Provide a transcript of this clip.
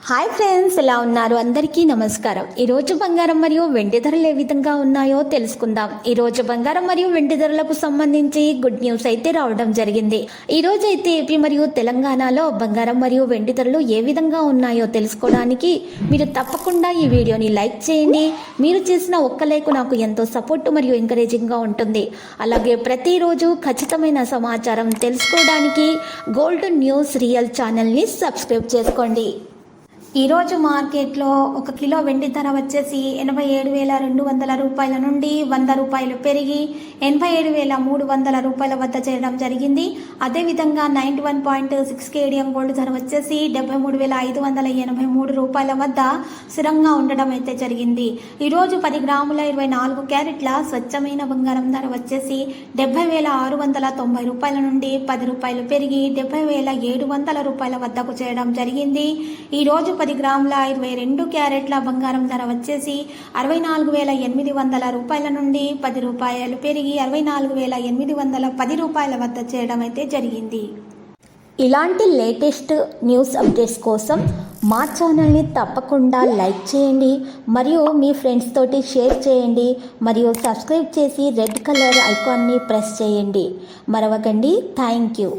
Hi friends, ఎలా ఉన్నారు? అందరికీ నమస్కారం. ఈరోజు బంగారం మరియు వెండి ధరలు ఏ విధంగా ఉన్నాయో తెలుసుకుందాం. ఈరోజు బంగారం మరియు వెండి ధరలకు సంబంధించి గుడ్ న్యూస్ అయితే రావడం జరిగింది. ఈరోజు అయితే ఏపీ మరియు తెలంగాణలో బంగారం మరియు వెండి ధరలు ఏ విధంగా ఉన్నాయో తెలుసుకోవడానికి మీరు తప్పకుండా ఈ వీడియోని లైక్ చేయండి. మీరు చేసిన ఒక్క లైక్ నాకు ఎంతో సపోర్ట్ మరియు ఎంకరేజింగ్గా ఉంటుంది. అలాగే ప్రతిరోజు ఖచ్చితమైన సమాచారం తెలుసుకోవడానికి గోల్డ్ న్యూస్ రియల్ ఛానల్ని సబ్స్క్రైబ్ చేసుకోండి. ఈరోజు మార్కెట్లో 1 కిలో వెండి ధర వచ్చేసి 87,200 రూపాయల నుండి 100 రూపాయలు పెరిగి 87,300 రూపాయల వద్ద చేరడం జరిగింది. అదేవిధంగా 91.6 కేడిఎం గోల్డ్ ధర వచ్చేసి 73,583 రూపాయల వద్ద స్థిరంగా ఉండడం అయితే జరిగింది. ఈరోజు 10 గ్రాముల 24 క్యారెట్ల స్వచ్ఛమైన బంగారం ధర వచ్చేసి 70,690 రూపాయల నుండి 10 రూపాయలు పెరిగి 70,700 రూపాయల వద్దకు చేరడం జరిగింది. ఈరోజు 10 గ్రాముల 22 క్యారెట్ల బంగారం ధర వచ్చేసి 64,800 రూపాయల నుండి 10 రూపాయలు పెరిగి 64,810 రూపాయల వద్ద చేయడం అయితే జరిగింది. ఇలాంటి లేటెస్ట్ న్యూస్ అప్డేట్స్ కోసం మా ఛానల్ని తప్పకుండా లైక్ చేయండి మరియు మీ ఫ్రెండ్స్ తోటి షేర్ చేయండి మరియు సబ్స్క్రైబ్ చేసి రెడ్ కలర్ ఐకాన్ని ప్రెస్ చేయండి. మరవకండి. Thank you.